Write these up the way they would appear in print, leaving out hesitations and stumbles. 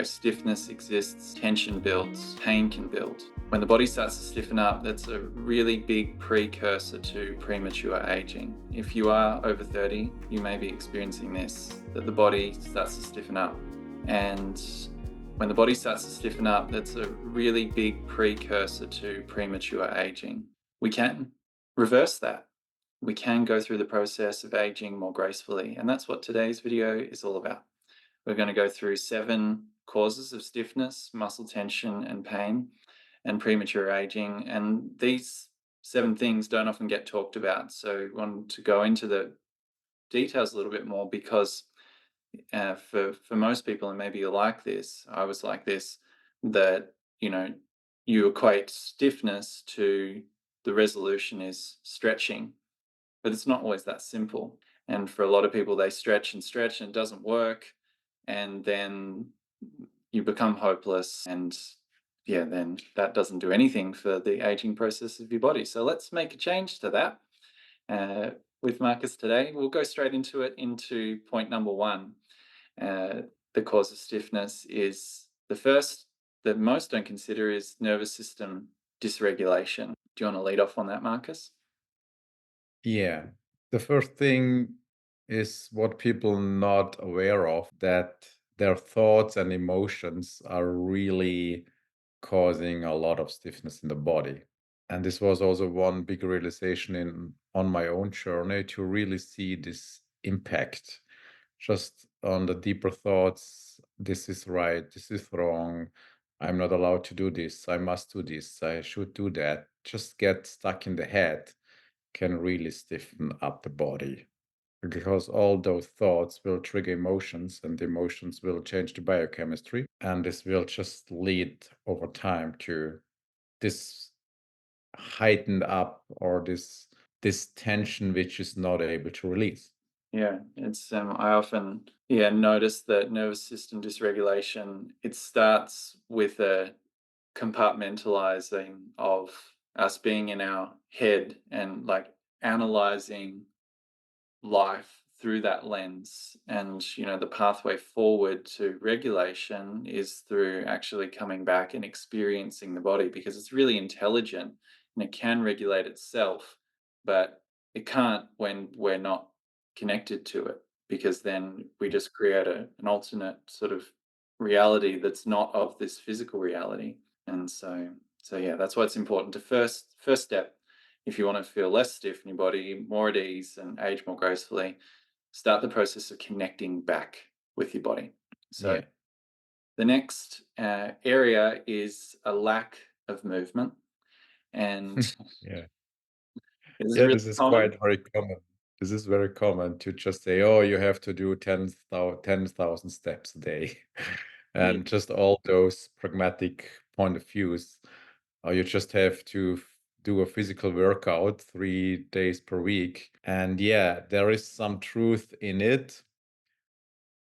Where stiffness exists, tension builds, pain can build. When the body starts to stiffen up, that's a really big precursor to premature aging. If you are over 30, you may be experiencing this, that the body starts to stiffen up. And when the body starts to stiffen up, that's a really big precursor to premature aging. We can reverse that. We can go through the process of aging more gracefully. And that's what today's video is all about. We're going to go through 7 causes of stiffness, muscle tension, and pain, and premature aging. And these 7 things don't often get talked about. So we want to go into the details a little bit more because for most people, and maybe you're like this, I was like this, that you equate stiffness to the resolution is stretching, but it's not always that simple. And for a lot of people, they stretch and stretch and it doesn't work, and then you become hopeless, and yeah, then that doesn't do anything for the aging process of your body. So let's make a change to that. With Marcus today, we'll go straight into it, into point number 1. The cause of stiffness is the first that most don't consider is nervous system dysregulation. Do you want to lead off on that, Marcus? Yeah. The first thing is what people not aware of, that their thoughts and emotions are really causing a lot of stiffness in the body. And this was also one big realization in on my own journey to really see this impact just on the deeper thoughts. This is right, this is wrong. I'm not allowed to do this. I must do this. I should do that. Just get stuck in the head can really stiffen up the body because all those thoughts will trigger emotions and the emotions will change the biochemistry, and this will just lead over time to this heightened up or this tension which is not able to release. Yeah, it's I often notice that nervous system dysregulation, it starts with a compartmentalizing of us being in our head and like analyzing life through that lens. And the pathway forward to regulation is through actually coming back and experiencing the body, because it's really intelligent and it can regulate itself, but it can't when we're not connected to it, because then we just create an alternate sort of reality that's not of this physical reality. And so yeah, that's why it's important to first step. If you want to feel less stiff in your body, more at ease, and age more gracefully, start the process of connecting back with your body. So Yeah. the next area is a lack of movement, and Yeah. this is Yeah, really this is common. quite very common. This is very common to just say, oh, you have to do 10,000 steps a day. Yeah, And just all those pragmatic point of views. You just have to do a physical workout 3 days per week. And yeah, there is some truth in it.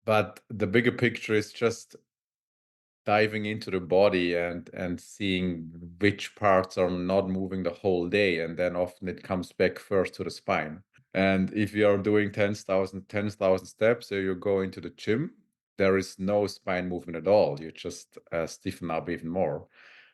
But the bigger picture is just diving into the body and seeing which parts are not moving the whole day, and then often it comes back first to the spine. And if you are doing 10,000 steps, so you go into the gym, there is no spine movement at all. You just stiffen up even more.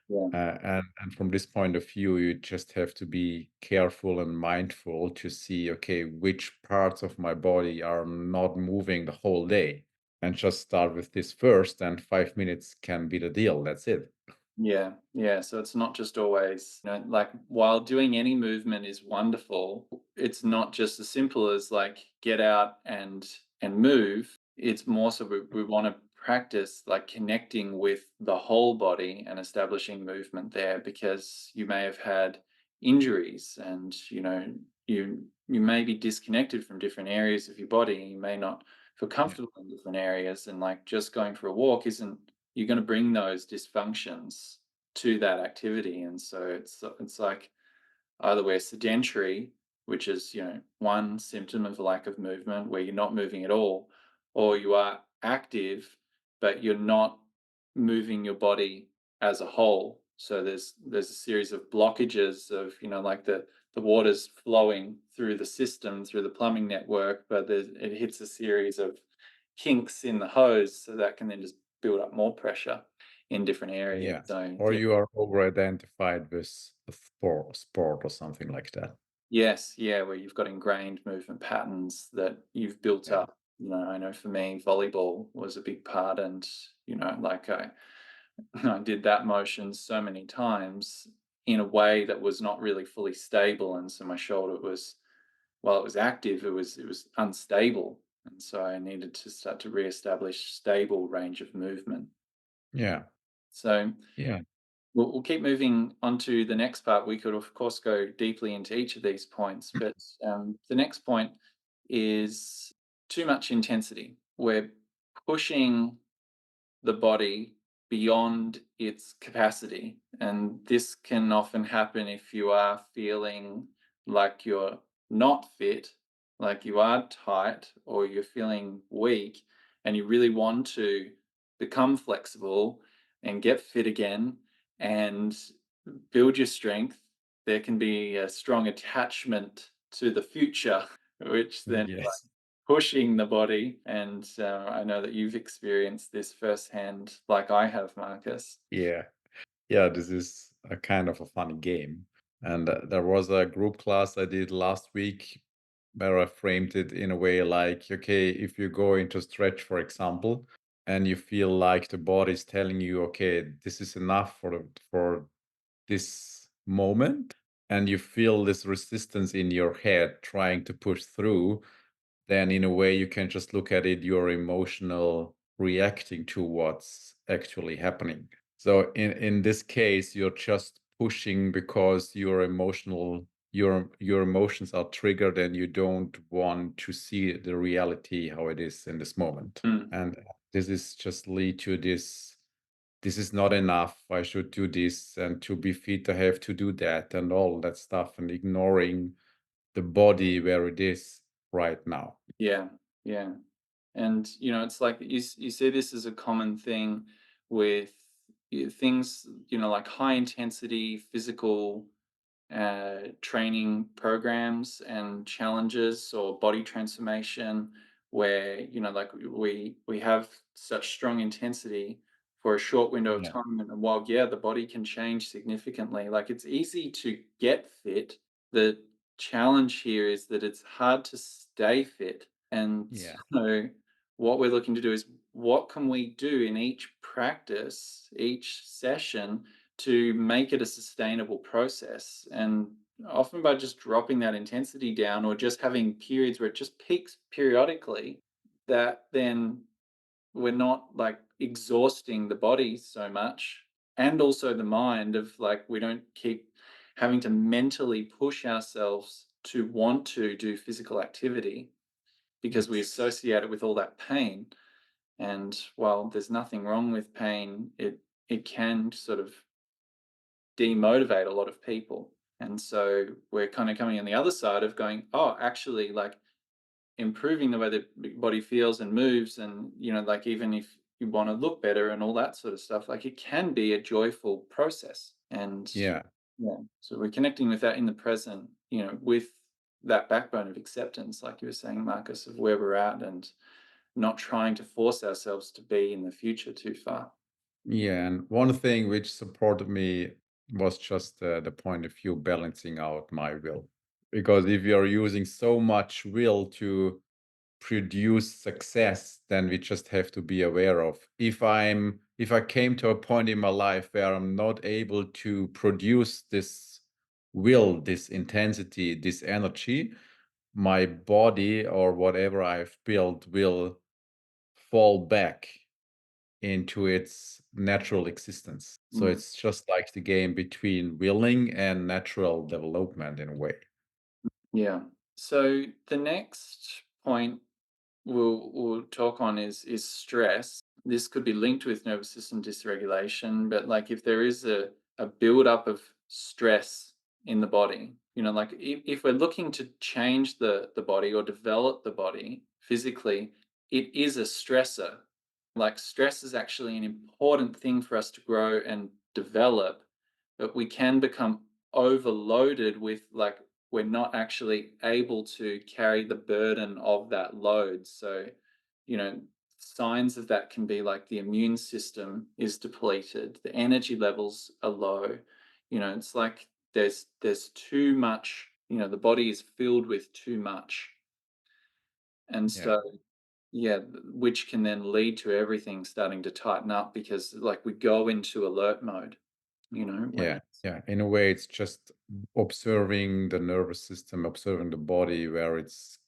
yeah, And from this point of view, you just have to be careful and mindful to see, okay, which parts of my body are not moving the whole day, and just start with this first, and 5 minutes can be the deal. That's it. yeah, yeah. So it's not just always, like, while doing any movement is wonderful, it's not just as simple as like get out and move. It's more so we want to practice like connecting with the whole body and establishing movement there, because you may have had injuries, and you may be disconnected from different areas of your body. You may not feel Yeah. comfortable in different areas, and like just going for a walk isn't, you're going to bring those dysfunctions to that activity. And so it's like either we're sedentary, which is one symptom of lack of movement, where you're not moving at all, or you are active but you're not moving your body as a whole. So there's a series of blockages of like the water's flowing through the system, through the plumbing network, but it hits a series of kinks in the hose, so that can then just build up more pressure in different areas. Yeah. So Or yeah, you are over-identified with a sport or something like that. yes, yeah, where you've got ingrained movement patterns that you've built Yeah. up. I know for me, volleyball was a big part, and like I did that motion so many times in a way that was not really fully stable, and so my shoulder was, while it was active, it was unstable, and so I needed to start to reestablish stable range of movement. Yeah. So Yeah. we'll keep moving on to the next part. We could, of course, go deeply into each of these points, but the next point is too much intensity. We're pushing the body beyond its capacity. And this can often happen if you are feeling like you're not fit, like you are tight, or you're feeling weak, and you really want to become flexible and get fit again and build your strength. There can be a strong attachment to the future, which then Yes. pushing the body. And I know that you've experienced this firsthand, like I have, Marcus. Yeah. Yeah, this is a kind of a funny game. And there was a group class I did last week where I framed it in a way like, okay, if you go into stretch, for example, and you feel like the body is telling you, okay, this is enough for this moment, and you feel this resistance in your head trying to push through, then in a way you can just look at it, you're emotional reacting to what's actually happening. So in this case, you're just pushing because your emotions are triggered and you don't want to see the reality how it is in this moment. Mm, And this is just lead to this is not enough. I should do this, and to be fit, I have to do that, and all that stuff, and ignoring the body where it is right now. yeah, yeah. And it's like you see this as a common thing with things, like high intensity physical training programs and challenges or body transformation, where like we have such strong intensity for a short window of Yeah. time, and while yeah the body can change significantly, like it's easy to get fit. The challenge here is that it's hard to stay fit. And Yeah. so what we're looking to do is, what can we do in each practice, each session, to make it a sustainable process? And often by just dropping that intensity down, or just having periods where it just peaks periodically, that then we're not like exhausting the body so much, and also the mind, of like we don't keep having to mentally push ourselves to want to do physical activity because we Yes. associate it with all that pain. And while there's nothing wrong with pain, it can sort of demotivate a lot of people. And so we're kind of coming on the other side of going, oh, actually, like improving the way the body feels and moves, and like even if you want to look better and all that sort of stuff, like it can be a joyful process. And Yeah. yeah, so we're connecting with that in the present, with that backbone of acceptance, like you were saying, Marcus, of where we're at, and not trying to force ourselves to be in the future too far. Yeah. And one thing which supported me was just the point of view balancing out my will. Because if you're using so much will to produce success, then we just have to be aware of if I came to a point in my life where I'm not able to produce this will, this intensity, this energy, my body or whatever I've built will fall back into its natural existence. So Mm, it's just like the game between willing and natural development in a way. yeah. So the next point we'll talk on is stress. This could be linked with nervous system dysregulation, but like if there is a buildup of stress in the body, like if we're looking to change the body or develop the body physically, it is a stressor. Like stress is actually an important thing for us to grow and develop, but we can become overloaded with, like, we're not actually able to carry the burden of that load. So, you know, signs of that can be like the immune system is depleted, the energy levels are low. It's like there's too much, the body is filled with too much. And Yeah. so, yeah, which can then lead to everything starting to tighten up because like we go into alert mode, when Yeah. Yeah. In a way, it's just observing the nervous system, observing the body where it's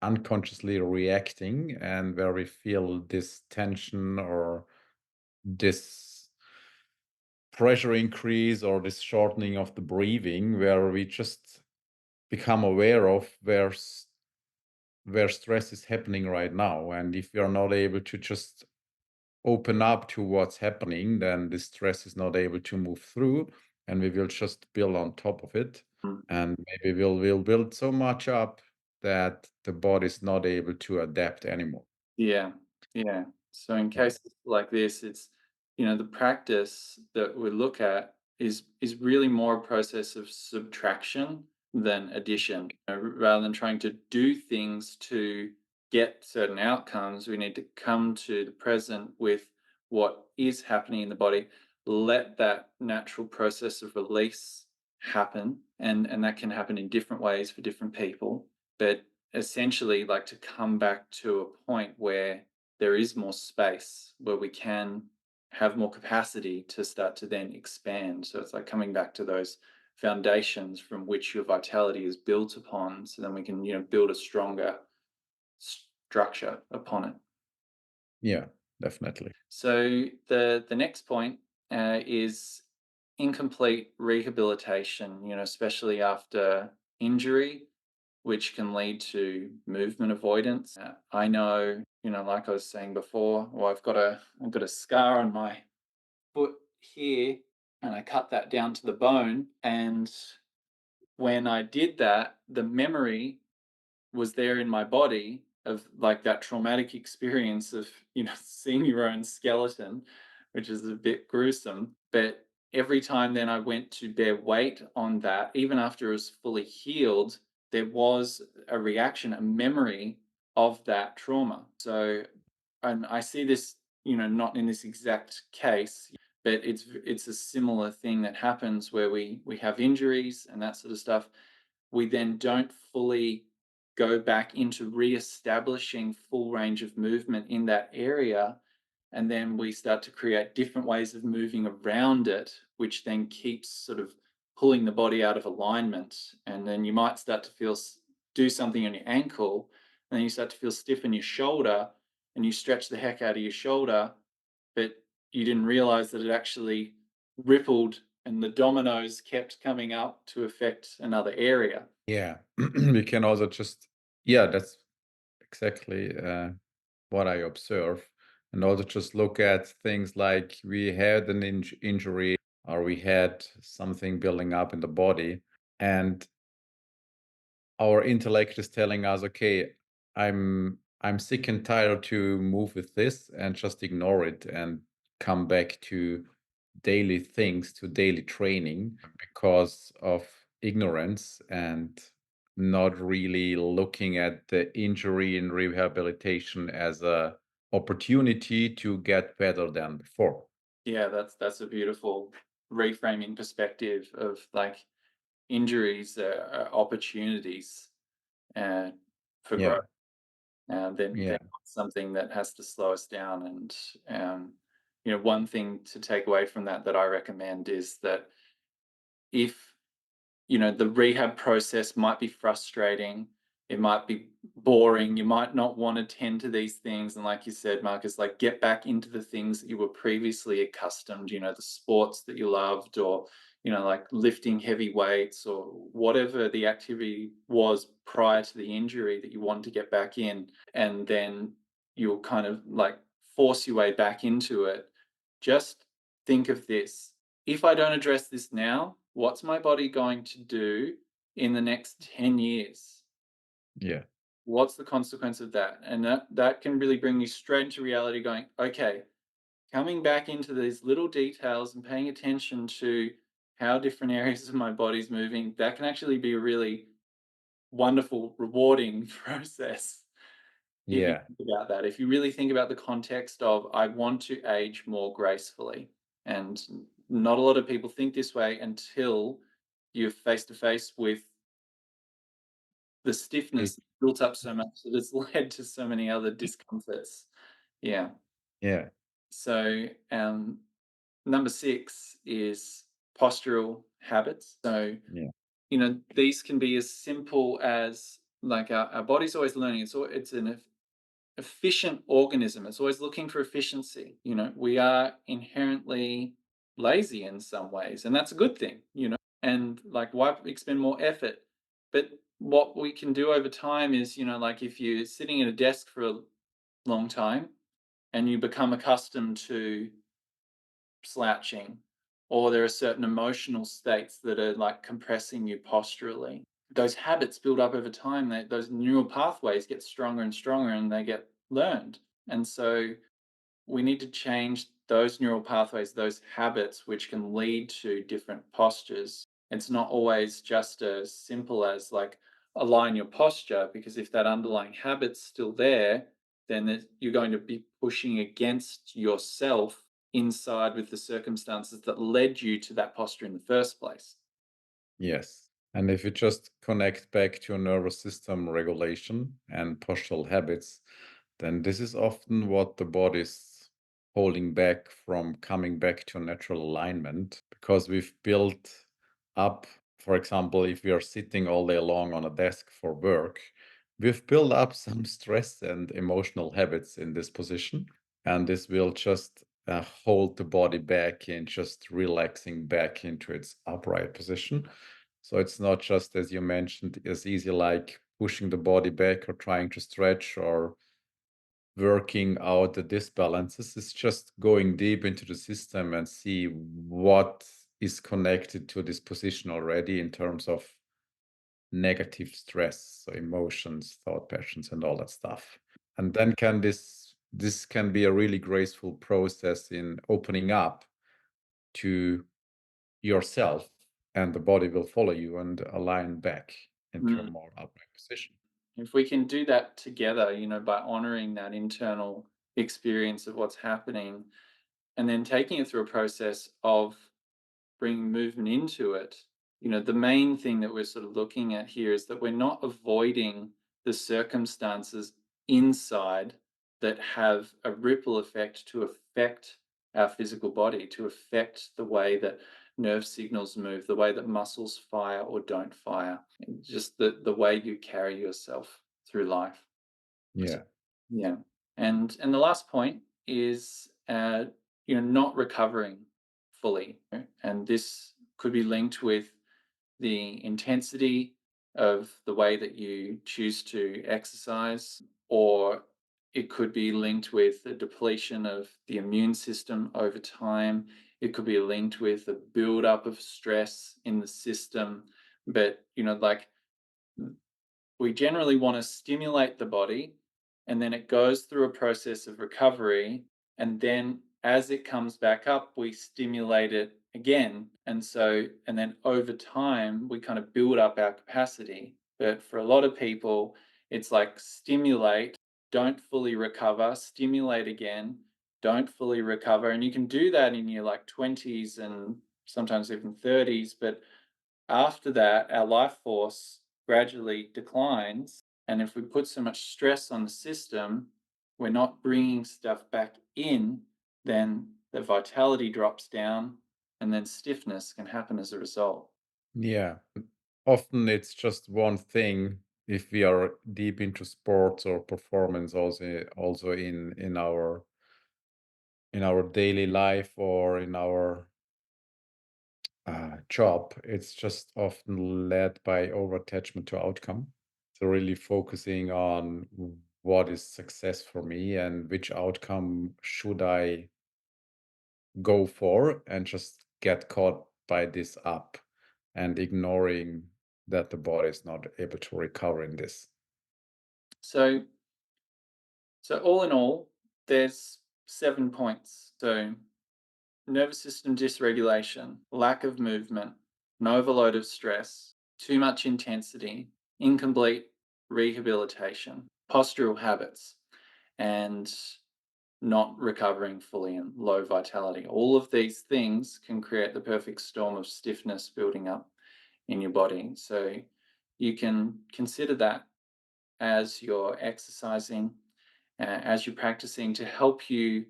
unconsciously reacting and where we feel this tension or this pressure increase or this shortening of the breathing, where we just become aware of where stress is happening right now. And if we are not able to just open up to what's happening, then the stress is not able to move through, and we will just build on top of it. mm, And maybe we'll build so much up that the body is not able to adapt anymore. yeah, yeah. So in Yeah. cases like this, it's the practice that we look at is really more a process of subtraction than addition. Rather than trying to do things to get certain outcomes, we need to come to the present with what is happening in the body, let that natural process of release happen, and that can happen in different ways for different people. But essentially like to come back to a point where there is more space where we can have more capacity to start to then expand. So it's like coming back to those foundations from which your vitality is built upon, so then we can build a stronger structure upon it. Yeah, definitely. So the next point is incomplete rehabilitation, especially after injury, which can lead to movement avoidance. I know, like I was saying before, well, I've got a scar on my foot here, and I cut that down to the bone. And when I did that, the memory was there in my body of like that traumatic experience of seeing your own skeleton, which is a bit gruesome. But every time then I went to bear weight on that, even after it was fully healed, there was a reaction, a memory of that trauma. So, and I see this, not in this exact case, but it's a similar thing that happens where we have injuries and that sort of stuff. We then don't fully go back into re-establishing full range of movement in that area, and then we start to create different ways of moving around it, which then keeps sort of pulling the body out of alignment. And then you might start to do something on your ankle, and then you start to feel stiff in your shoulder, and you stretch the heck out of your shoulder, but you didn't realize that it actually rippled and the dominoes kept coming up to affect another area. Yeah. We can also just, yeah, that's exactly what I observe. And also just look at things like we had an injury or we had something building up in the body. And our intellect is telling us, okay, I'm sick and tired to move with this and just ignore it and come back to daily things, to daily training because of ignorance and not really looking at the injury and rehabilitation as a opportunity to get better than before. Yeah, that's a beautiful reframing perspective of like injuries are opportunities uh, for growth. Yeah, They're yeah, not something that has to slow us down. And one thing to take away from that I recommend is that if the rehab process might be frustrating. It might be boring. You might not want to tend to these things. And like you said, Marcus, like get back into the things that you were previously accustomed, the sports that you loved, or, like lifting heavy weights or whatever the activity was prior to the injury that you wanted to get back in. And then you'll kind of like force your way back into it. Just think of this: if I don't address this now, what's my body going to do in the next 10 years? yeah, What's the consequence of that? And that can really bring you straight into reality going, okay, coming back into these little details and paying attention to how different areas of my body's moving, that can actually be a really wonderful, rewarding process. If you Yeah. think about that, if you really think about the context of, I want to age more gracefully, and not a lot of people think this way until you're face to face with the It, stiffness built up so much that it's led to so many other discomforts. Yeah. yeah. So, number 6 is postural habits. So, Yeah. these can be as simple as, like, our body's always learning. It's an efficient organism. It's always looking for efficiency. We are inherently lazy in some ways, and that's a good thing. And, like, why expend more effort? But what we can do over time is, like, if you're sitting at a desk for a long time and you become accustomed to slouching, or there are certain emotional states that are, like, compressing you posturally. Those habits build up over time. Those neural pathways get stronger and stronger, and they get learned. And so we need to change those neural pathways, those habits, which can lead to different postures. It's not always just as simple as, like, align your posture, because if that underlying habit's still there, then you're going to be pushing against yourself inside with the circumstances that led you to that posture in the first place. Yes. And if you just connect back to your nervous system regulation and postural habits, then this is often what the body's holding back from coming back to natural alignment because we've built up, for example, if we are sitting all day long on a desk for work, we've built up some stress and emotional habits in this position. And this will just hold the body back in just relaxing back into its upright position. So it's not just, as you mentioned, as easy like pushing the body back or trying to stretch or working out the disbalances. It's just going deep into the system and see what is connected to this position already in terms of negative stress, so emotions, thought patterns, and all that stuff. And then this can be a really graceful process in opening up to yourself, and the body will follow you and align back into a Mm. more upright position. If we can do that together, by honoring that internal experience of what's happening, and then taking it through a process of bringing movement into it, the main thing that we're sort of looking at here is that we're not avoiding the circumstances inside that have a ripple effect to affect our physical body, to affect the way that nerve signals move, the way that muscles fire or don't fire, and just the way you carry yourself through life. Yeah. Yeah. And the last point is, not recovering fully. And this could be linked with the intensity of the way that you choose to exercise, or it could be linked with the depletion of the immune system over time. It could be linked with the buildup of stress in the system. But, like, we generally want to stimulate the body, and then it goes through a process of recovery, and then as it comes back up we stimulate it again, and then over time we kind of build up our capacity. But for a lot of people, it's like stimulate, don't fully recover, stimulate again, don't fully recover. And you can do that in your, like, 20s and sometimes even 30s, but after that, our life force gradually declines. And if we put so much stress on the system, we're not bringing stuff back in, then the vitality drops down, and then stiffness can happen as a result. Yeah. Often it's just one thing if we are deep into sports or performance also in our daily life or in our job, it's just often led by over attachment to outcome. So really focusing on what is success for me and which outcome should I go for, and just get caught by this up and ignoring that the body is not able to recover in this. So, all in all, there's 7 points. So, nervous system dysregulation, lack of movement, an overload of stress, too much intensity, incomplete rehabilitation. postural habits, and not recovering fully and low vitality. All of these things can create the perfect storm of stiffness building up in your body. So you can consider that as you're exercising, as you're practicing, to help you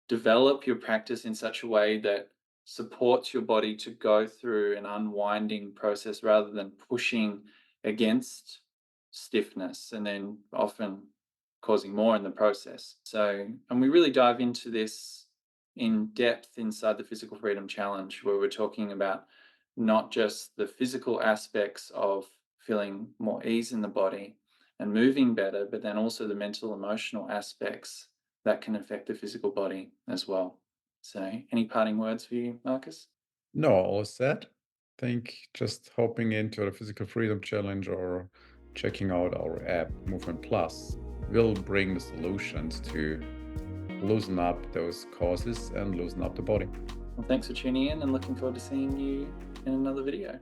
develop your practice in such a way that supports your body to go through an unwinding process rather than pushing against stiffness and then often causing more in the process. So, and we really dive into this in depth inside the Physical Freedom Challenge, where we're talking about not just the physical aspects of feeling more ease in the body and moving better, but then also the mental, emotional aspects that can affect the physical body as well. So, any parting words for you, Marcus? No, all set. Think just hopping into the Physical Freedom Challenge or checking out our app, Movement Plus, will bring the solutions to loosen up those causes and loosen up the body. Well, thanks for tuning in and looking forward to seeing you in another video.